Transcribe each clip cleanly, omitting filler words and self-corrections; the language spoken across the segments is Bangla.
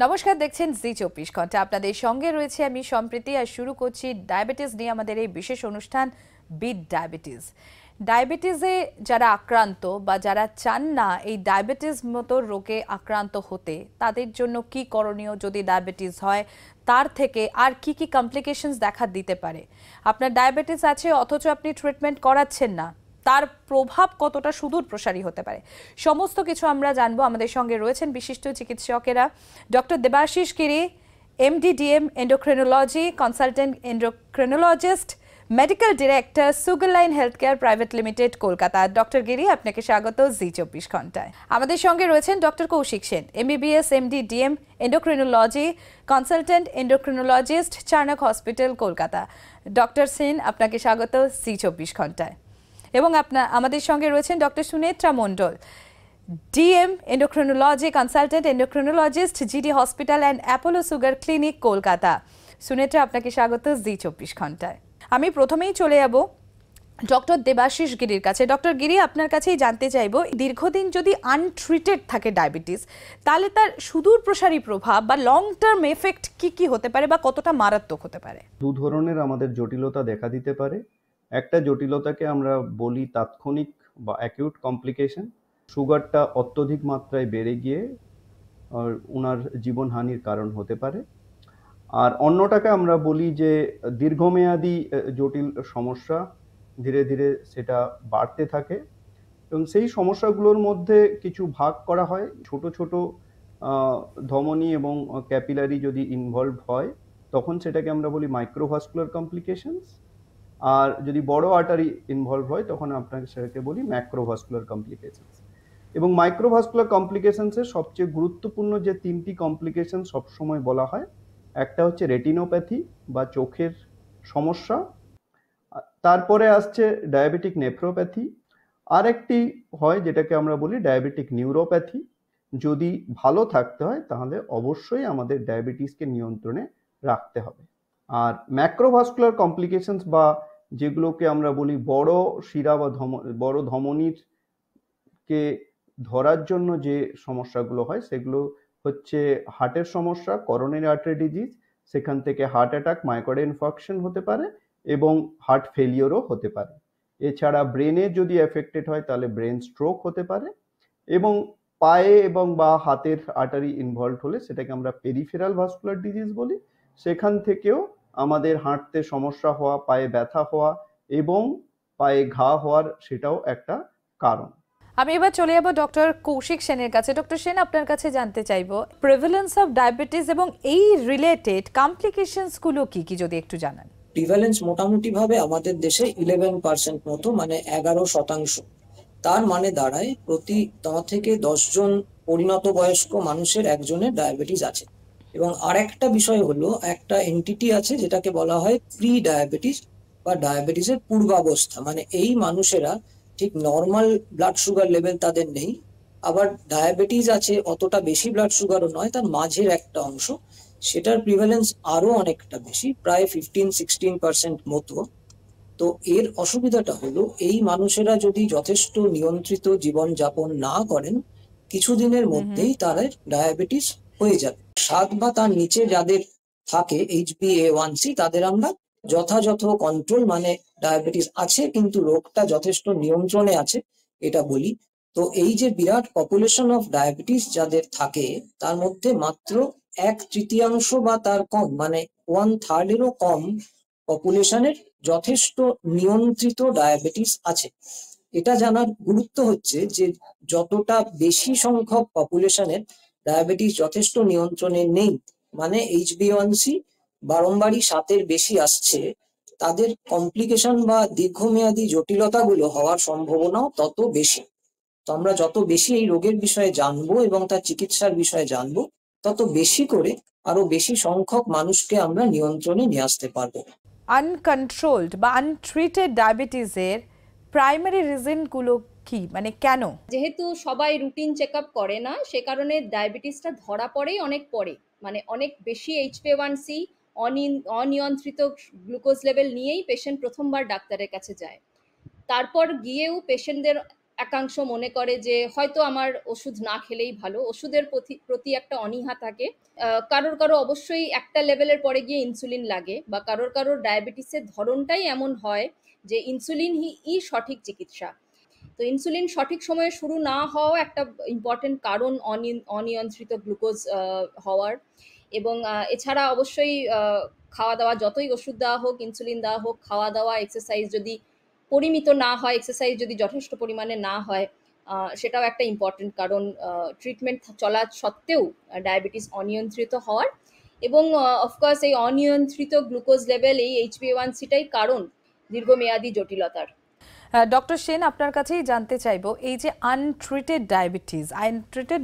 নমস্কার, দেখছেন জি 24 ঘন্টা। আপনাদের সঙ্গে রয়েছে আমি সম্প্রীতি। আর শুরু করছি ডায়াবেটিস নিয়ে আমাদের এই বিশেষ অনুষ্ঠান বিট ডায়াবেটিস। ডায়াবেটিসে যারা আক্রান্ত বা যারা চান না এই ডায়াবেটিস মতো রোগে আক্রান্ত হতে, তাদের জন্য কি করণীয়, যদি ডায়াবেটিস হয় তার থেকে আর কি কি কমপ্লিকেশনস দেখা দিতে পারে। আপনার ডায়াবেটিস আছে অথচ আপনি ট্রিটমেন্ট করাচ্ছেন না, তার প্রভাব কতটা সুদূর প্রসারী হতে পারে, সমস্ত কিছু আমরা জানবো। আমাদের সঙ্গে রয়েছেন বিশিষ্ট চিকিৎসকেরা, doctor Debashis Giri, MD/DM endocrinology, consultant endocrinologist, medical director, Sugarline health care private limited, Kolkata. Doctor Giri, আপনাকে স্বাগত জি 24 ঘন্টায়। আমাদের সঙ্গে রয়েছেন doctor Kaushik Sen, MBBS MD/DM endocrinology, consultant endocrinologist, Charnock hospital, Kolkata. Doctor Sen, আপনাকে স্বাগত জি 24 ঘন্টায়। এবং আমাদের সঙ্গে রয়েছেন doctor Sunetra Mondal, DM endocrinology, consultant endocrinologist, GD hospital and Apollo sugar clinic, Kolkata. Sunetra, আপনাকে স্বাগত জি 24 ঘন্টায়। আমি প্রথমেই চলে যাব ডক্টর দেবাশিস গিরির কাছে। ডক্টর গিরি, আপনার কাছেই জানতে চাইবো, দীর্ঘদিন যদি আনট্রিটেড থাকে ডায়াবেটিস, তাহলে তার সুদূর প্রসারী প্রভাব বা লং টার্ম এফেক্ট কি কি হতে পারে বা কতটা মারাত্মক হতে পারে? দু ধরনের আমাদের জটিলতা দেখা দিতে পারে। একটা জটিলতাকে আমরা বলি তাৎক্ষণিক বা অ্যাকিউট কমপ্লিকেশন, সুগারটা অত্যধিক মাত্রায় বেড়ে গিয়ে ওনার জীবনহানির কারণ হতে পারে। আর অন্যটাকে আমরা বলি যে দীর্ঘমেয়াদী জটিল সমস্যা, ধীরে ধীরে সেটা বাড়তে থাকে এবং সেই সমস্যাগুলোর মধ্যে কিছু ভাগ করা হয়। ছোট ছোট ধমনী এবং ক্যাপিলারি যদি ইনভলভ হয় তখন সেটাকে আমরা বলি মাইক্রোভাস্কুলার কমপ্লিকেশনস, আর যদি বড় আর্টারি ইনভলভ হয় তখন আপনাকে সেটাকে বলি ম্যাক্রোভাস্কুলার কমপ্লিকেশনস। এবং মাইক্রোভাস্কুলার কমপ্লিকেশনসের সবচেয়ে গুরুত্বপূর্ণ যে তিনটি কমপ্লিকেশন সবসময় বলা হয়, একটা হচ্ছে রেটিনোপ্যাথি বা চোখের সমস্যা, তারপরে আসছে ডায়াবেটিক নেফ্রোপ্যাথি, আর একটি হয় যেটাকে আমরা বলি ডায়াবেটিক নিউরোপ্যাথি। যদি ভালো থাকতে হয় তাহলে অবশ্যই আমাদের ডায়াবেটিসকে নিয়ন্ত্রণে রাখতে হবে। আর ম্যাক্রোভাস্কুলার কমপ্লিকেশনস বা যেগুলোকে আমরা বলি বড় শিরা বা বড় ধমনীর কে ধরার জন্য যে সমস্যাগুলো হয় সেগুলো হচ্ছে হার্টের সমস্যা, করোনারি আর্টারি ডিজিজ, সেখান থেকে হার্ট অ্যাটাক, মায়োকার্ডিয়াল ইনফার্কশন হতে পারে এবং হার্ট ফেলিওরও হতে পারে। এছাড়া ব্রেনে যদি এফেক্টেড হয় তাহলে ব্রেন স্ট্রোক হতে পারে, এবং পায়ে এবং বা হাতের আর্টারি ইনভলভ হলে সেটাকে আমরা পেরিফেরাল ভাস্কুলার ডিজিজ বলি। সেখান থেকেও আমাদের হাঁটতে সমস্যা হওয়া, পায়ে ব্যথা হওয়া এবং পায়ে ঘা হওয়ার সেটাও একটা কারণ। আমি এবার চলে যাব ডক্টর কৌশিক সেনের কাছে। ডক্টর সেন, আপনার কাছে জানতে চাইবো প্রিভ্যালেন্স অফ ডায়াবেটিস এবং এই রিলেটেড কমপ্লিকেশনস গুলো কি কি, যদি একটু জানান। প্রিভ্যালেন্স মোটামুটি ভাবে আমাদের দেশে 11% মতো, মানে 11%। তার মানে দাঁড়ায় প্রতি 9 থেকে 10 জন পরিণত বয়স্ক মানুষের একজনের ডায়াবেটিস আছে। এবং আর একটা বিষয় হলো, একটা এন্টিটি আছে যেটাকে বলা হয় প্রি ডায়াবেটিস বা ডায়াবেটিসের পূর্বাবস্থা। মানে এই মানুষেরা ঠিক নর্মাল ব্লাড সুগার লেভেল তাদের নেই, আবার ডায়াবেটিস আছে অতটা বেশি ব্লাড সুগারও নয়, তার মাঝের একটা অংশ, সেটার প্রিভ্যালেন্স আরো অনেকটা বেশি, প্রায় 15-16% মতো। তো এর অসুবিধাটা হলো, এই মানুষেরা যদি যথেষ্ট নিয়ন্ত্রিত জীবন যাপন না করেন, কিছুদিনের মধ্যেই তারা ডায়াবেটিস হয়ে যাবে। 7 বা তার নিচে যাদের থাকে HbA1c, তাদের আমরা যথাযথ কন্ট্রোল, মানে ডায়াবেটিস আছে কিন্তু রোগটা যথেষ্ট নিয়ন্ত্রণে আছে, এটা বলি। তো এই যে বিরাট পপুলেশন অফ ডায়াবেটিস যাদের থাকে, তার মধ্যে মাত্র 1/3 বা তার কম, মানে 1/3-এরও কম পপুলেশনের যথেষ্ট নিয়ন্ত্রিত ডায়াবেটিস আছে। এটা জানার গুরুত্ব হচ্ছে যে যতটা বেশি সংখ্যক পপুলেশনের ডায়াবেটিস যথেষ্ট নিয়ন্ত্রণে নেই, মানে HbA1c বারংবারই 7-এর বেশি আসছে, তাদের কমপ্লিকেশন বা দীর্ঘমেয়াদী জটিলতাগুলো হওয়ার সম্ভাবনাও তত বেশি। তো আমরা যত বেশি এই রোগের বিষয়ে জানবো এবং তার চিকিৎসার বিষয়ে জানবো, তত বেশি করে আরো বেশি সংখ্যক মানুষকে আমরা নিয়ন্ত্রণে নিয়ে আসতে পারবো। আনকন্ট্রোলড বা আনট্রিটেড ডায়াবেটিসের প্রাইমারি রিজনগুলো কি, মানে কেন? যেহেতু সবাই রুটিন চেক আপ করে না, সে কারণে ডায়াবেটিসটা ধরা পড়েই অনেক পরে, মানে অনেক বেশি HbA1c, অনিয়ন্ত্রিত গ্লুকোজ লেভেল নিয়েই পেশেন্ট প্রথমবার ডাক্তারের কাছে যায়। তারপর গিয়েও পেশেন্টদের একাংশ মনে করে যে হয়তো আমার ওষুধ না খেলেই ভালো, ওষুধের প্রতি একটা অনীহা থাকে। কারোর অবশ্যই একটা লেভেলের পরে গিয়ে ইনসুলিন লাগে, বা কারোর ডায়াবেটিসের ধরনটাই এমন হয় যে ইনসুলিনই সঠিক চিকিৎসা। তো ইনসুলিন সঠিক সময়ে শুরু না হওয়া একটা ইম্পর্টেন্ট কারণ অনিয়ন্ত্রিত গ্লুকোজ হওয়ার। এবং এছাড়া অবশ্যই খাওয়া দাওয়া, যতই ওষুধ দেওয়া হোক, ইনসুলিন দেওয়া হোক, খাওয়া দাওয়া, এক্সারসাইজ যদি পরিমিত না হয়, এক্সারসাইজ যদি যথেষ্ট পরিমাণে না হয়, সেটাও একটা ইম্পর্টেন্ট কারণ ট্রিটমেন্ট চলা সত্ত্বেও ডায়াবেটিস অনিয়ন্ত্রিত হওয়ার। এবং অফকোর্স এই অনিয়ন্ত্রিত গ্লুকোজ লেভেল, এই HbA1c-টাই কারণ দীর্ঘমেয়াদী জটিলতার। ডক্টর সেন, আপনার কাছেই জানতে চাইবো, এই যে আনট্রিটেড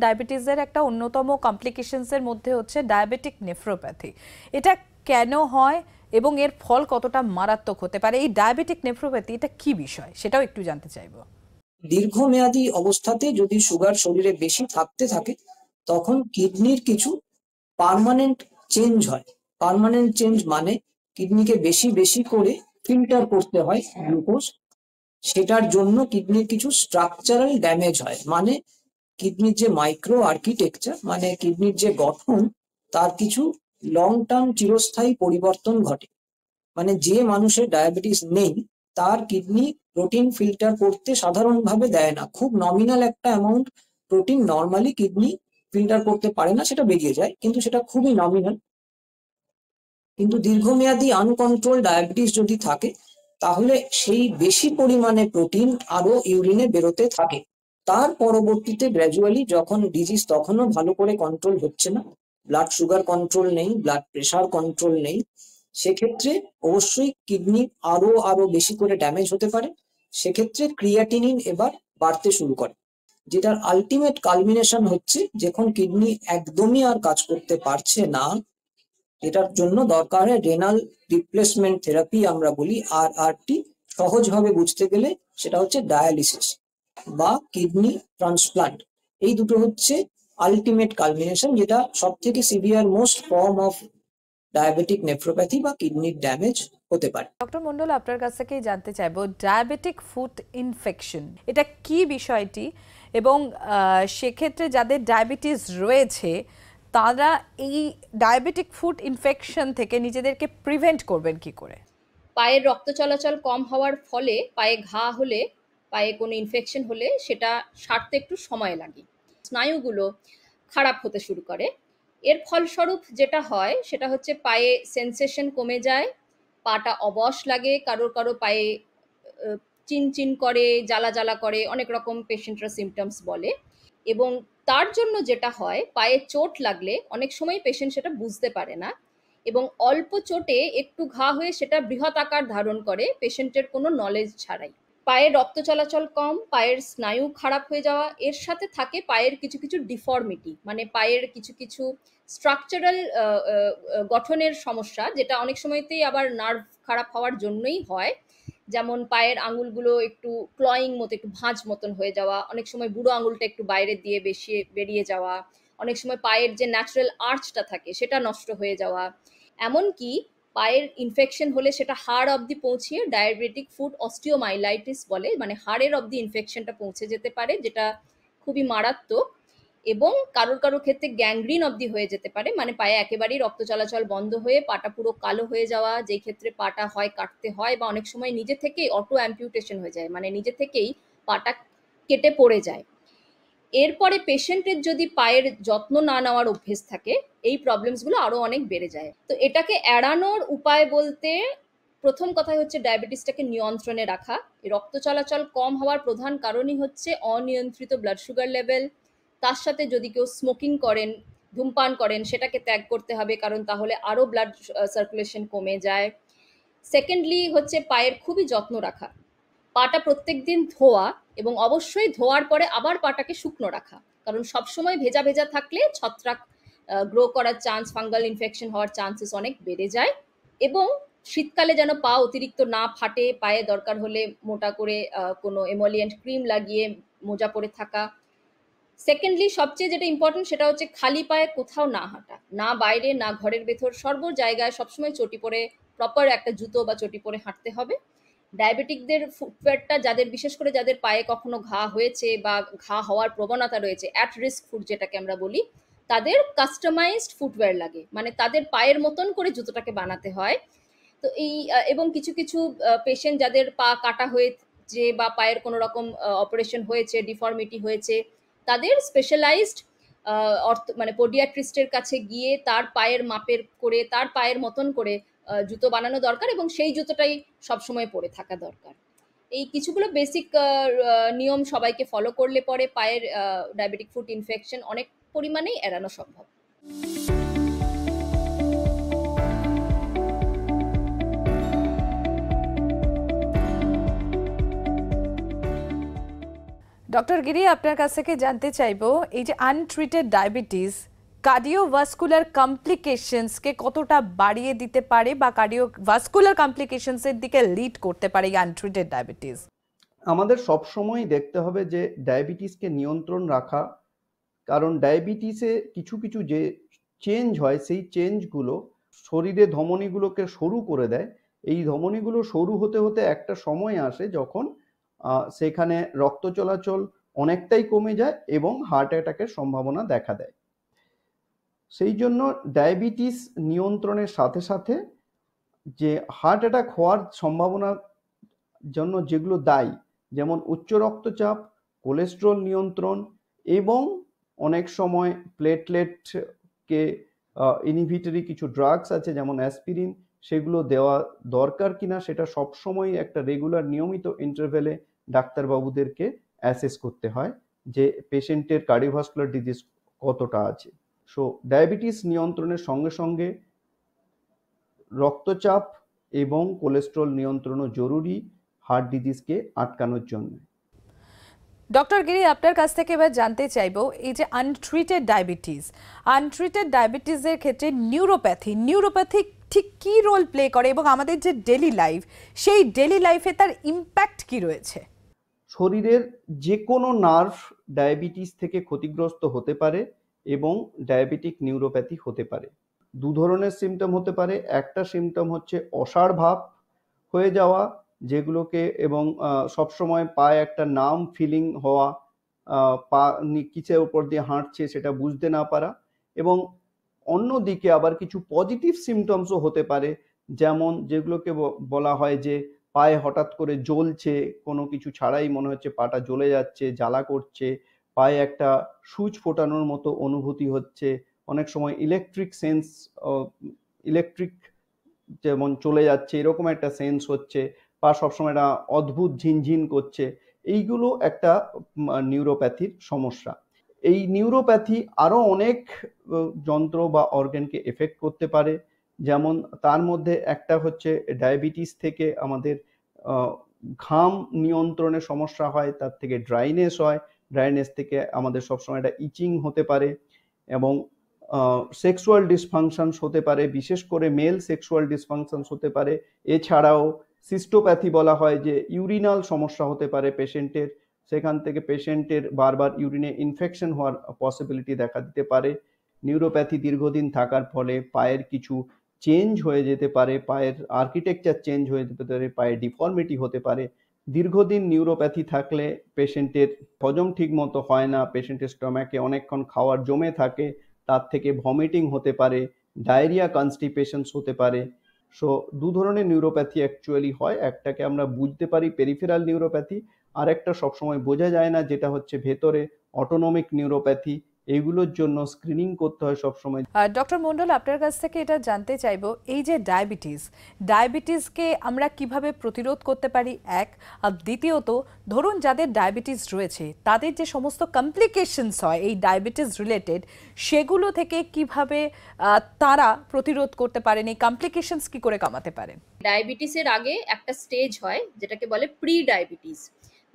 ডায়াবেটিসের একটা অন্যতম কমপ্লিকেশনসের মধ্যে হচ্ছে ডায়াবেটিক নেফ্রোপ্যাথি। এটা কেন হয় এবং এর ফল কতটা মারাত্মক হতে পারে? এই ডায়াবেটিক নেফ্রোপ্যাথি এটা কি বিষয়, সেটাও একটু জানতে চাইবো। দীর্ঘমেয়াদী অবস্থাতে যদি সুগার শরীরে বেশি থাকতে থাকে, তখন কিডনির কিছু পার্মানেন্ট চেঞ্জ হয়। পার্মানেন্ট চেঞ্জ মানে কিডনিকে বেশি বেশি করে ফিল্টার করতে হয় গ্লুকোজ। সেটার জন্য কিডনির কিছু স্ট্রাকচারাল ড্যামেজ হয়, মানে কিডনির যে মাইক্রো আর্কিটেকচার, মানে কিডনির যে গঠন, তার কিছু লং টার্ম চিরস্থায়ী পরিবর্তন ঘটে। মানে যে মানুষের ডায়াবেটিস নেই, তার কিডনি প্রোটিন ফিল্টার করতে সাধারণভাবে দেয় না। খুব নমিনাল একটা amount protein normally kidney filter করতে পারে না, সেটা বেরিয়ে যায়, কিন্তু সেটা খুবই নমিনাল। কিন্তু দীর্ঘমেয়াদী আনকন্ট্রোল ডায়াবেটিস যদি থাকে, তাহলে সেই বেশি পরিমাণে প্রোটিন আরো ইউরিনে বেরোতে থাকে। তার পরবর্তীতে গ্র্যাজুয়ালি যখন ডিজিজ তখনও ভালো করে কন্ট্রোল হচ্ছে না, ব্লাড সুগার কন্ট্রোল নেই, ব্লাড প্রেশার কন্ট্রোল নেই, সেক্ষেত্রে অবশ্যই কিডনি আরো বেশি করে ড্যামেজ হতে পারে। সেক্ষেত্রে ক্রিয়াটিনিন এবার বাড়তে শুরু করে, যেটার আলটিমেট কালমিনেশন হচ্ছে যখন কিডনি একদমই আর কাজ করতে পারছে না, এটার জন্য দরকার হয় রেনাল রিপ্লেসমেন্ট থেরাপি, আমরা বলি RRT। সহজভাবে বুঝতে গেলে সেটা হচ্ছে ডায়ালিসিস বা কিডনি ট্রান্সপ্লান্ট। এই দুটো হচ্ছে আলটিমেট কালমিনেশন, যেটা সব থেকে severe most form of diabetic nephropathy বা কিডনির ড্যামেজ হতে পারে। ডক্টর মন্ডল, আপনার কাছ থেকেই জানতে চাইবো, ডায়াবেটিক ফুট ইনফেকশন এটা কি বিষয়টি, এবং সেক্ষেত্রে যাদের ডায়াবেটিস রয়েছে তারা এই ডায়াবেটিক ফুট ইনফেকশন থেকে নিজেদেরকে প্রিভেন্ট করবেন কি করে? পায়ের রক্ত চলাচল কম হওয়ার ফলে পায়ে ঘা হলে, পায়ে কোনো ইনফেকশন হলে সেটা সারতে একটু সময় লাগে, স্নায়ুগুলো খারাপ হতে শুরু করে। এর ফলস্বরূপ যেটা হয় সেটা হচ্ছে পায়ে সেন্সেশন কমে যায়, পাটা অবশ লাগে, কারো পায়ে চিনচিন করে, জ্বালা জ্বালা করে, অনেক রকম পেশেন্টরা সিমটমস বলে। এবং তার জন্য যেটা হয়, পায়ে চোট লাগলে অনেক সময় পেশেন্ট সেটা বুঝতে পারে না, এবং অল্প চোটে একটু ঘা হয়ে সেটা বৃহৎ আকার ধারণ করে পেশেন্টের কোনো নলেজ ছাড়াই। পায়ের রক্ত চলাচল কম, পায়ের স্নায়ু খারাপ হয়ে যাওয়া, এর সাথে থাকে পায়ের কিছু কিছু ডিফর্মিটি, মানে পায়ের কিছু কিছু স্ট্রাকচারাল গঠনের সমস্যা, যেটা অনেক সময়তেই আবার নার্ভ খারাপ হওয়ার জন্যই হয়। যেমন পায়ের আঙুলগুলো একটু ক্লয়িং মতো, একটু ভাঁজ মতন হয়ে যাওয়া, অনেক সময় বুড়ো আঙুলটা একটু বাইরে দিয়ে বেরিয়ে যাওয়া, অনেক সময় পায়ের যে ন্যাচারাল আর্চটা থাকে সেটা নষ্ট হয়ে যাওয়া, এমনকি পায়ের ইনফেকশন হলে সেটা হাড় অবধি পৌঁছিয়ে ডায়াবেটিক ফুট অস্টিওমাইলাইটিস বলে, মানে হাড়ের অবধি ইনফেকশনটা পৌঁছে যেতে পারে, যেটা খুবই মারাত্মক। এবং কারোর ক্ষেত্রে গ্যাংগ্রিন অবধি হয়ে যেতে পারে, মানে পায়ে একেবারেই রক্ত চলাচল বন্ধ হয়ে পাটা পুরো কালো হয়ে যাওয়া, যেই ক্ষেত্রে পাটা হয় কাটতে হয়, বা অনেক সময় নিজে থেকেই অটো অ্যাম্পিউটেশন হয়ে যায়, মানে নিজে থেকেই পাটা কেটে পড়ে যায়। এরপরে পেশেন্টের যদি পায়ের যত্ন না নেওয়ার অভ্যেস থাকে, এই প্রবলেমসগুলো আরো অনেক বেড়ে যায়। তো এটাকে এড়ানোর উপায় বলতে প্রথম কথাই হচ্ছে ডায়াবেটিসটাকে নিয়ন্ত্রণে রাখা। রক্ত চলাচল কম হওয়ার প্রধান কারণই হচ্ছে অনিয়ন্ত্রিত ব্লাড সুগার লেভেল। তার সাথে যদি কেউ স্মোকিং করেন, ধূমপান করেন, সেটাকে ত্যাগ করতে হবে, কারণ তাহলে আরো ব্লাড সার্কুলেশন কমে যায়। সেকেন্ডলি হচ্ছে পায়ের খুবই যত্ন রাখা, পাটা প্রত্যেকদিন ধোয়া, এবং অবশ্যই ধোয়ার পরে আবার পাটাকে শুকনো রাখা, কারণ সবসময় ভেজা ভেজা থাকলে ছত্রাক গ্রো করার চান্স, ফাঙ্গাল ইনফেকশন হওয়ার চান্সেস অনেক বেড়ে যায়। এবং শীতকালে যেন পা অতিরিক্ত না ফাটে, পায়ে দরকার হলে মোটা করে কোনো এমোলিয়েন্ট ক্রিম লাগিয়ে মোজা পরে থাকা। সেকেন্ডলি সবচেয়ে যেটা ইম্পর্টেন্ট সেটা হচ্ছে খালি পায়ে কোথাও না হাঁটা, না বাইরে না ঘরের ভেতর, সর্ব জায়গায় সবসময় চটি পরে, প্রপার একটা জুতো বা চটি পরে হাঁটতে হবে। ডায়াবেটিকদের ফুটওয়্যারটা, যাদের বিশেষ করে যাদের পায়ে কখনো ঘা হয়েছে বা ঘা হওয়ার প্রবণতা রয়েছে, অ্যাট রিস্ক ফুট যেটাকে আমরা বলি, তাদের কাস্টমাইজড ফুটওয়্যার লাগে, মানে তাদের পায়ের মতন করে জুতোটাকে বানাতে হয়। তো এই এবং কিছু কিছু পেশেন্ট যাদের পা কাটা হয়েছে বা পায়ের কোনো রকম অপারেশন হয়েছে, ডিফর্মিটি হয়েছে, তাদের স্পেশালাইজড মানে পোডিয়াট্রিস্টের কাছে গিয়ে তার পায়ের মাপের করে, তার পায়ের মতন করে জুতো বানানো দরকার, এবং সেই জুতোটাই সবসময় পরে থাকা দরকার। এই কিছুগুলো বেসিক নিয়ম সবাইকে ফলো করলে পরে পায়ের ডায়াবেটিক ফুট ইনফেকশন অনেক পরিমাণেই এড়ানো সম্ভব। ডক্টর গিরি, আপনার কাছ থেকে জানতে চাইবো, এই যে আনট্রিটেড ডায়াবেটিস কার্ডিওভাস্কুলার কমপ্লিকেশনসকে কতটা বাড়িয়ে দিতে পারে বা কার্ডিওভাস্কুলার কমপ্লিকেশনসের দিকে লিড করতে পারে এই আনট্রিটেড ডায়াবেটিস? আমাদের সবসময় দেখতে হবে যে ডায়াবেটিসকে নিয়ন্ত্রণ রাখা, কারণ ডায়াবেটিসে কিছু কিছু যে চেঞ্জ হয় সেই চেঞ্জগুলো শরীরে ধমনীগুলোকে সরু করে দেয়। এই ধমনীগুলো সরু হতে হতে একটা সময় আসে যখন সেখানে রক্ত চলাচল অনেকটাই কমে যায় এবং হার্ট অ্যাটাকের সম্ভাবনা দেখা দেয়। সেই জন্য ডায়াবেটিস নিয়ন্ত্রণের সাথে সাথে যে হার্ট অ্যাটাক হওয়ার সম্ভাবনার জন্য যেগুলো দায়ী, যেমন উচ্চ রক্তচাপ, কোলেস্টেরল নিয়ন্ত্রণ এবং অনেক সময় প্লেটলেটকে ইনহিবিটরি কিছু ড্রাগস আছে যেমন অ্যাসপিরিন, সেগুলো দেওয়া দরকার কিনা সেটা সবসময় একটা রেগুলার নিয়মিত ইন্টারভেলে ডাক্তারবাবুদেরকে অ্যাসেস করতে হয় যে পেশেন্টের কার্ডিওভাস্কুলার ডিজিজ কতটা আছে। সো ডায়াবেটিস নিয়ন্ত্রণের সঙ্গে সঙ্গে রক্তচাপ এবং কোলেস্টেরল নিয়ন্ত্রণও জরুরি হার্ট ডিজিজকে আটকানোর জন্য। ডক্টর গিরি, আপনার কাছ থেকে এবার জানতে চাইবো, এই যে আনট্রিটেড ডায়াবেটিসের ক্ষেত্রে নিউরোপ্যাথি ঠিক কি রোল প্লে করে এবং আমাদের যে ডেলি লাইফ, সেই ডেলি লাইফে তার ইম্প্যাক্ট কি রয়েছে? শরীরের যে কোনো নার্ভ ডায়াবেটিস থেকে ক্ষতিগ্রস্ত হতে পারে এবং ডায়াবেটিক নিউরোপ্যাথি হতে পারে। দু ধরনের সিমটম হতে পারে। একটা সিমটম হচ্ছে অসাড় ভাব হয়ে যাওয়া, যেগুলোকে এবং সবসময় পায়ে একটা নাম ফিলিং হওয়া, পা কিসের উপর দিয়ে হাঁটছে সেটা বুঝতে না পারা, এবং অন্যদিকে আবার কিছু পজিটিভ সিমটমসও হতে পারে, যেমন যেগুলোকে বলা হয় যে পায়ে হঠাৎ করে জ্বলছে, কোনো কিছু ছাড়াই মনে হচ্ছে পাটা জ্বলে যাচ্ছে, জ্বালা করছে, পায়ে একটা সুচ ফোটানোর মতো অনুভূতি হচ্ছে, অনেক সময় ইলেকট্রিক যেমন চলে যাচ্ছে এরকম একটা সেন্স হচ্ছে, পা সবসময় একটা অদ্ভুত ঝিনঝিন করছে। এইগুলো একটা নিউরোপ্যাথির সমস্যা। এই নিউরোপ্যাথি আরো অনেক যন্ত্র বা অর্গানকে এফেক্ট করতে পারে, যেমন তার মধ্যে একটা হচ্ছে ডায়াবেটিস থেকে আমাদের ঘাম নিয়ন্ত্রণের সমস্যা হয়, তার থেকে ড্রাইনেস হয়, ড্রাইনেস থেকে আমাদের সবসময় একটা ইচিং হতে পারে, এবং সেক্সুয়াল ডিসফাংশনস হতে পারে, বিশেষ করে মেল সেক্সুয়াল ডিসফাংশনস হতে পারে। এছাড়াও সিস্টোপ্যাথি বলা হয় যে ইউরিনাল সমস্যা হতে পারে পেশেন্টের, সেখান থেকে পেশেন্টের বারবার ইউরিনে ইনফেকশন হওয়ার পসিবিলিটি দেখা দিতে পারে। নিউরোপ্যাথি দীর্ঘদিন থাকার ফলে পায়ের কিছু চেঞ্জ হয়ে যেতে পারে, পায়ের আর্কিটেকচার চেঞ্জ হয়ে যেতে পারে, পায়ে ডিফর্মিটি হতে পারে। দীর্ঘদিন নিউরোপ্যাথি থাকলে পেশেন্টের হজম ঠিক মতো হয় না, পেশেন্টের স্টমাকে অনেকক্ষণ খাওয়ার জমে থাকে, তার থেকে ভমিটিং হতে পারে, ডায়রিয়া কনস্টিপেশনস হতে পারে। সো দু ধরনের নিউরোপ্যাথি অ্যাকচুয়ালি হয়, একটাকে আমরা বুঝতে পারি পেরিফেরাল নিউরোপ্যাথি, আর একটা সবসময় বোঝা যায় না যেটা হচ্ছে ভেতরে অটোনমিক নিউরোপ্যাথি। এইগুলোর জন্য স্ক্রিনিং করতে হয় সবসময়। ডক্টর মন্ডল, আপনার কাছ থেকে এটা জানতে চাইবো, এই যে ডায়াবেটিসকে আমরা কিভাবে প্রতিরোধ করতে পারি, এক, আর দ্বিতীয়ত ধরুন যাদের ডায়াবেটিস রয়েছে তাদের যে সমস্ত কমপ্লিকেশনস হয় এই ডায়াবেটিস রিলেটেড, সেগুলো থেকে কিভাবে তারা প্রতিরোধ করতে পারেন, এই কমপ্লিকেশনস কি করে কমাতে পারেন? ডায়াবেটিসের আগে একটা স্টেজ হয় যেটাকে বলে প্রি ডায়াবেটিস,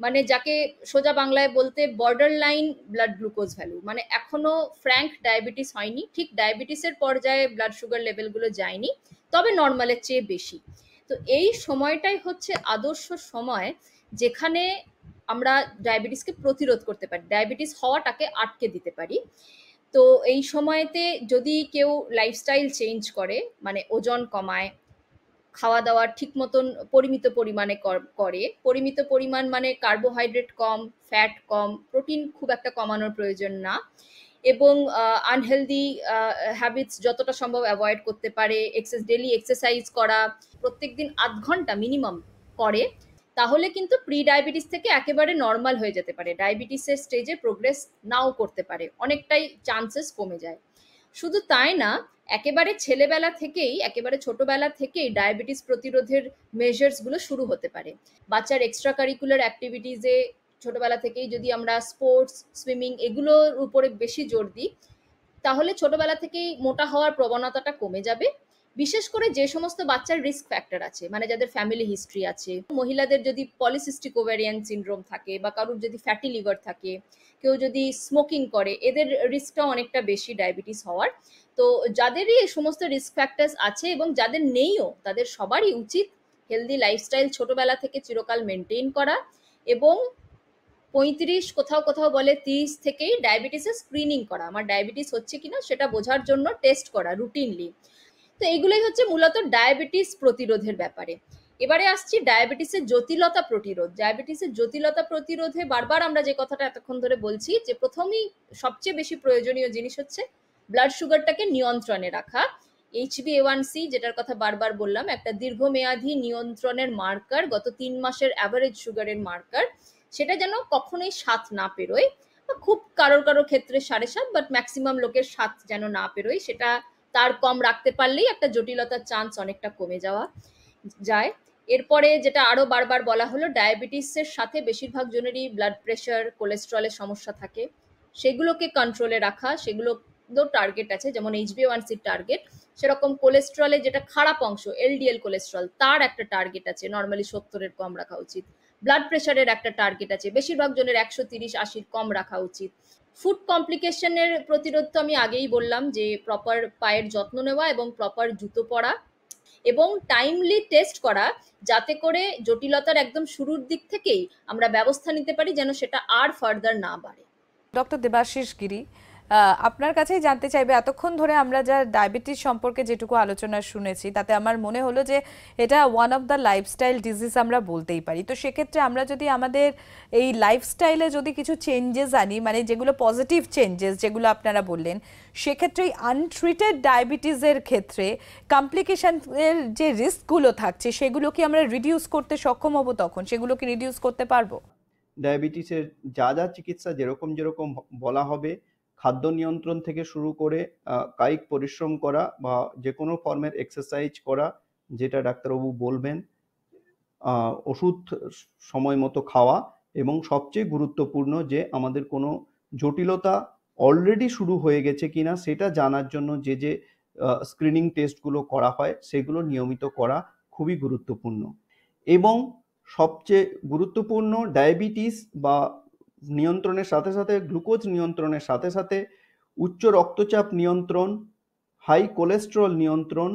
মানে যাকে সোজা বাংলায় বলতে border line blood glucose value, মানে এখনো ফ্র্যাঙ্ক ডায়াবেটিস হয়নি, ঠিক ডায়াবেটিসের পর্যায়ে ব্লাড সুগার লেভেলগুলো যায়নি, তবে নর্মালের চেয়ে বেশি। তো এই সময়টাই হচ্ছে আদর্শ সময় যেখানে আমরা ডায়াবেটিসকে প্রতিরোধ করতে পারি, ডায়াবেটিস হওয়াটাকে আটকে দিতে পারি। তো এই সময়তে যদি কেউ লাইফস্টাইল চেঞ্জ করে, মানে ওজন কমায়, খাওয়া দাওয়া ঠিক মতন পরিমিত পরিমাণে করে। পরিমিত পরিমাণ মানে কার্বোহাইড্রেট কম, ফ্যাট কম, প্রোটিন খুব একটা কমানোর প্রয়োজন না, এবং আনহেলদি হ্যাবিটস যতটা সম্ভব অ্যাভয়েড করতে পারে, ডেলি এক্সারসাইজ করা, প্রত্যেকদিন ৮ ঘন্টা মিনিমাম করে, তাহলে কিন্তু প্রি ডায়াবেটিস থেকে একেবারে নর্মাল হয়ে যেতে পারে। ডায়াবেটিসের স্টেজে প্রোগ্রেস নাও করতে পারে, অনেকটাই চান্সেস কমে যায়। শুধু তাই না, একেবারে একেবারে ছোটবেলা থেকেই ডায়াবেটিস প্রতিরোধের মেজার্সগুলো শুরু হতে পারে। বাচ্চার এক্সট্রা কারিকুলার অ্যাক্টিভিটিসে ছোটবেলা থেকেই যদি আমরা স্পোর্টস, সুইমিং এগুলোর উপরে বেশি জোর দিই, তাহলে ছোটবেলা থেকেই মোটা হওয়ার প্রবণতাটা কমে যাবে। বিশেষ করে যে সমস্ত বাচ্চার রিস্ক ফ্যাক্টর আছে, মানে যাদের ফ্যামিলি হিস্ট্রি আছে, মহিলাদের যদি পলিসিস্টিক ওভারিয়ান সিনড্রোম থাকে, বা কারোর যদি ফ্যাটি লিভার থাকে, কেউ যদি স্মোকিং করে, এদের রিস্কটা অনেকটা বেশি ডায়াবেটিস হওয়ার। তো যাদেরই এই সমস্ত রিস্ক ফ্যাক্টরস আছে এবং যাদের নেইও, তাদের সবারই উচিত হেলদি লাইফস্টাইল ছোটবেলা থেকে চিরকাল মেনটেন করা, এবং ৩৫, কোথাও কোথাও বলে ৩০ থেকেই ডায়াবেটিসের স্ক্রিনিং করা, আমার ডায়াবেটিস হচ্ছে কিনা সেটা বোঝার জন্য টেস্ট করা রুটিনলি। তো এইগুলোই হচ্ছে মূলত ডায়াবেটিস প্রতিরোধের ব্যাপারে। এবারে আসছি ডায়াবেটিসের জটিলতা প্রতিরোধ। ডায়াবেটিসের জটিলতা প্রতিরোধে বারবার আমরা যে কথাটা এতক্ষণ ধরে বলছি, যে প্রথমেই সবচেয়ে বেশি প্রয়োজনীয় জিনিস হচ্ছে ব্লাড সুগারটাকে নিয়ন্ত্রণে রাখা। HbA1c, যেটার কথা বারবার বললাম, একটা দীর্ঘমেয়াদী নিয়ন্ত্রণের মার্কার, গত ৩ মাসের অ্যাভারেজ সুগারের মার্কার, সেটা যেন কখনোই ৭ না পেরোয়, বা খুব কারোর ক্ষেত্রে ৭.৫, বাট ম্যাক্সিমাম লোকের ৭ যেন না পেরোয়, সেটা তার কম রাখতে পারলেই একটা জটিলতার চান্স অনেকটা কমে যায়। এরপরে যেটা আরো বারবার বলা হলো, ডায়াবেটিসের সাথে বেশিরভাগ জনেরই ব্লাড প্রেশার, কোলেস্ট্রলের সমস্যা থাকে, সেগুলোকে কন্ট্রোলে রাখা, সেগুলো টার্গেট আছে, যেমন HbA1c টার্গেট, সেরকম কোলেস্ট্রলের যেটা খারাপ অংশ LDL কোলেস্ট্রল, তার একটা টার্গেট আছে, নর্মালি ৭০-এর কম রাখা উচিত। ব্লাড প্রেশারের একটা টার্গেট আছে, বেশিরভাগ জনের ১৩০-৮০-র কম রাখা উচিত। ফুড কমপ্লিকেশনের প্রতিরোধ তো আমি আগেই বললাম, যে প্রপার পায়ের যত্ন নেওয়া এবং প্রপার জুতো পরা এবং টাইমলি টেস্ট করা, যাতে করে জটিলতার একদম শুরুর দিক থেকেই আমরা ব্যবস্থা নিতে পারি, যেন সেটা আর ফার্দার না বাড়ে। ডক্টর দেবাশিস গিরি, আপনার কাছেই জানতে চাইবে, এতক্ষণ ধরে আমরা যা ডায়াবেটিস সম্পর্কে যেটুকু আলোচনা শুনেছি, তাতে আমার মনে হলো যে এটা one of the lifestyle disease আমরা বলতেই পারি। তো সেক্ষেত্রে আমরা যদি আমাদের এই লাইফস্টাইলে যদি কিছু চেঞ্জেস আনি, মানে যেগুলো পজিটিভ চেঞ্জেস যেগুলো আপনারা বললেন, সেক্ষেত্রে আনট্রিটেড ডায়াবেটিসের ক্ষেত্রে কমপ্লিকেশনের যে রিস্কগুলো থাকছে সেগুলো কি আমরা রিডিউস করতে সক্ষম হব? তখন সেগুলো কি রিডিউস করতে পারবো? ডায়াবেটিসের যা চিকিৎসা যেরকম বলা হবে, খাদ্য নিয়ন্ত্রণ থেকে শুরু করে কায়িক পরিশ্রম করা বা যে কোনো ফর্মের এক্সারসাইজ করা, যেটা ডাক্তারবাবু বলবেন, ওষুধ সময় মতো খাওয়া, এবং সবচেয়ে গুরুত্বপূর্ণ যে আমাদের কোনো জটিলতা অলরেডি শুরু হয়ে গেছে কিনা সেটা জানার জন্য যে স্ক্রিনিং টেস্টগুলো করা হয় সেগুলো নিয়মিত করা খুবই গুরুত্বপূর্ণ। এবং সবচেয়ে গুরুত্বপূর্ণ, ডায়াবেটিস বা নিয়ন্ত্রণের সাথে সাথে, গ্লুকোজ নিয়ন্ত্রণের সাথে সাথে উচ্চ রক্তচাপ নিয়ন্ত্রণ, হাই কোলেস্টেরল নিয়ন্ত্রণ,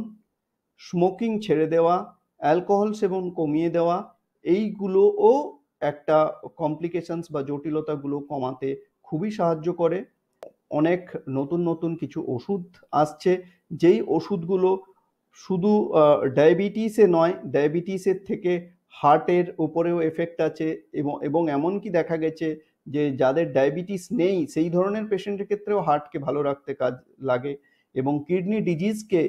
স্মোকিং ছেড়ে দেওয়া, অ্যালকোহল সেবন কমিয়ে দেওয়া, এইগুলোও একটা কমপ্লিকেশনস বা জটিলতাগুলো কমাতে খুবই সাহায্য করে। অনেক নতুন কিছু ওষুধ আসছে, যেই ওষুধগুলো শুধু ডায়াবেটিসে নয়, ডায়াবেটিসের থেকে হার্টের উপরেও এফেক্ট আছে, এবং এমনকি দেখা গেছে যে যাদের ডায়াবেটিস নেই সেই ধরনের পেশেন্টের ক্ষেত্রেও হার্টকে ভালো রাখতে কাজ লাগে, এবং কিডনি ডিজিজকে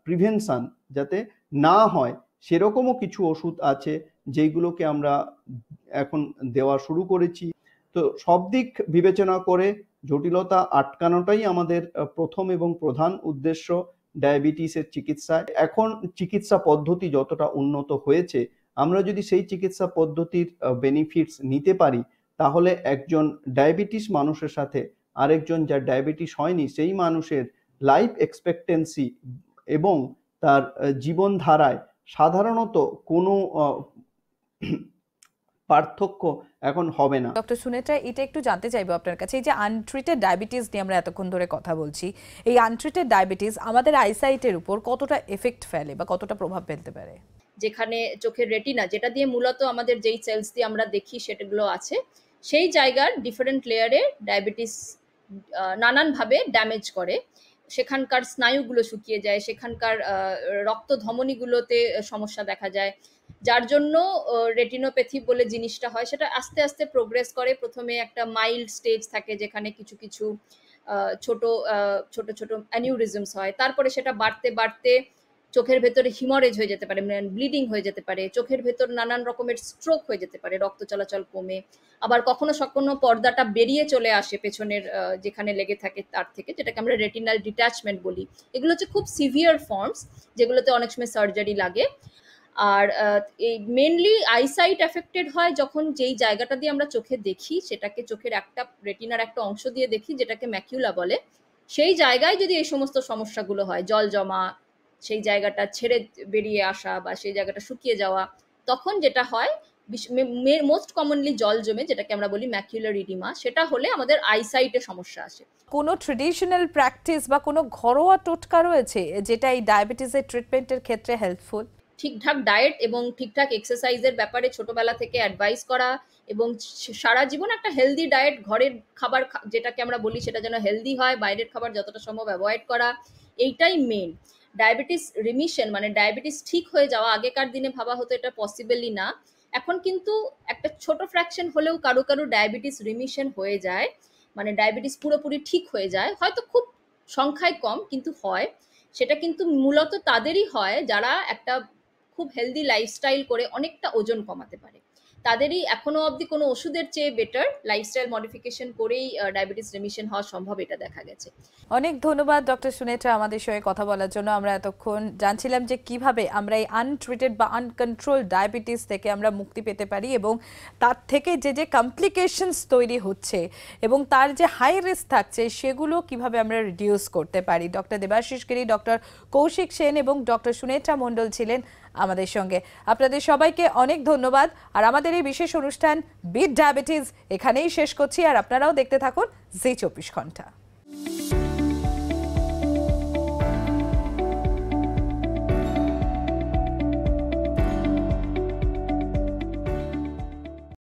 প্রিভেনশন যাতে না হয় সেরকমও কিছু ওষুধ আছে যেইগুলোকে আমরা এখন দেওয়া শুরু করেছি। তো সব দিক বিবেচনা করে জটিলতা আটকানোটাই আমাদের প্রথম এবং প্রধান উদ্দেশ্য ডায়াবেটিসের চিকিৎসায়। এখন চিকিৎসা পদ্ধতি যতটা উন্নত হয়েছে, আমরা যদি সেই চিকিৎসা পদ্ধতির বেনিফিটস নিতে পারি, তাহলে একজন ডায়াবেটিস মানুষের সাথে আরেকজন যার ডায়াবেটিস হয়নি সেই মানুষের লাইফ এক্সপেক্টেন্সি এবং তার জীবনধারায় সাধারণত কোনো পার্থক্য এখন হবে না। ডক্টর সুনেত্রা, এটা একটু জানতে চাইবো আপনার কাছে, এই যে আনট্রিটেড ডায়াবেটিস নিয়ে আমরা এতক্ষণ ধরে কথা বলছি, এই আনট্রিটেড ডায়াবেটিস আমাদের আইসাইটের উপর কতটা এফেক্ট ফেলে বা কতটা প্রভাব ফেলতে পারে? যেখানে চোখের রেটিনা, যেটা দিয়ে মূলত আমাদের যেই সেলস দিয়ে আমরা দেখি সেটাগুলো আছে, সেই জায়গার ডিফারেন্ট লেয়ারে ডায়াবেটিস নানানভাবে ড্যামেজ করে। সেখানকার স্নায়ুগুলো শুকিয়ে যায়, সেখানকার রক্ত ধমনীগুলোতে সমস্যা দেখা যায়, যার জন্য রেটিনোপ্যাথি বলে জিনিসটা হয়। সেটা আস্তে আস্তে প্রোগ্রেস করে। প্রথমে একটা মাইল্ড স্টেজ থাকে যেখানে কিছু কিছু ছোট ছোট ছোট অ্যানিউরিজমস হয়, তারপরে সেটা বাড়তে বাড়তে চোখের ভেতরে হিমরেজ হয়ে যেতে পারে, মানে ব্লিডিং হয়ে যেতে পারে, চোখের ভেতর নানান রকমের স্ট্রোক হয়ে যেতে পারে, রক্ত চলাচল কমে, আবার কখনো কখনো পর্দাটা বেরিয়ে চলে আসে পেছনের যেখানে লেগে থাকে তার থেকে, যেটাকে আমরা রেটিনাল ডিট্যাচমেন্ট বলি। এগুলো হচ্ছে খুব সিভিয়ার ফর্মস, যেগুলোতে অনেক সময় সার্জারি লাগে। আর এই মেনলি আইসাইট এফেক্টেড হয় যখন যেই জায়গাটা দিয়ে আমরা চোখে দেখি, সেটাকে চোখের একটা রেটিনার একটা অংশ দিয়ে দেখি, যেটাকে ম্যাকিউলা বলে, সেই জায়গায় যদি এই সমস্ত সমস্যাগুলো হয়, জল জমা, সেই জায়গাটা ছেড়ে বেরিয়ে আসা বা সেই জায়গাটা শুকিয়ে যাওয়া, তখন যেটা হয় মোস্ট কমনলি জল জমে, যেটাকে আমরা বলি ম্যাকিউলার ইডিমা, সেটা হলে আমাদের আইসাইটে সমস্যা আসে। কোনো ট্রেডিশনাল প্র্যাকটিস বা কোনো ঘরোয়া টোটকা রয়েছে যেটা এই ডায়াবেটিসের ট্রিটমেন্টের ক্ষেত্রে হেল্পফুল? ঠিকঠাক ডায়েট এবং ঠিকঠাক এক্সারসাইজের ব্যাপারে ছোটবেলা থেকে অ্যাডভাইস করা, এবং সারা জীবন একটা হেলদি ডায়েট, ঘরের খাবার যেটাকে আমরা বলি সেটা যেন হেলদি হয়, বাইরের খাবার যতটা সম্ভব অ্যাভয়েড করা, এইটাই মেন। ডায়াবেটিস রিমিশন মানে ডায়াবেটিস ঠিক হয়ে যাওয়া, আগেকার দিনে ভাবা হতো এটা পসিবলই না, এখন কিন্তু একটা ছোট ফ্র্যাকশন হলেও কারো কারো ডায়াবেটিস রিমিশন হয়ে যায়, মানে ডায়াবেটিস পুরোপুরি ঠিক হয়ে যায়, হয়তো খুব সংখ্যায় কম কিন্তু হয়। সেটা কিন্তু মূলত তাদেরই হয় যারা একটা খুব হেলদি লাইফস্টাইল করে অনেকটা ওজন কমাতে পারে, তাদেরই এখনো অবধি কোনো ওষুধের চেয়ে বেটার লাইফস্টাইল মডিফিকেশন করেই ডায়াবেটিস রিমিশন হওয়া সম্ভব, এটা দেখা গেছে। অনেক ধন্যবাদ ডক্টর সুনেত্রা আমাদের সঙ্গে কথা বলার জন্য। আমরা এতক্ষণ জানছিলাম যে কিভাবে আমরা এই আনট্রিটেড বা আনকন্ট্রোল ডায়াবেটিস থেকে আমরা মুক্তি পেতে পারি, এবং তার থেকে যে যে কমপ্লিকেশনস তৈরি হচ্ছে এবং তার যে হাই রিস্ক থাকছে সেগুলো কিভাবে আমরা রিডিউস করতে পারি। ডক্টর দেবাশিস গিরি, ডক্টর কৌশিক সেন এবং ডক্টর সুনেত্রা মণ্ডল ছিলেন আমাদের সঙ্গে। আপনাদের সবাইকে অনেক ধন্যবাদ। আর আমাদের এই বিশেষ অনুষ্ঠান বিট ডায়াবেটিস এখানেই শেষ করছি, আর আপনারাও দেখতে থাকুন জি 24 ঘন্টা।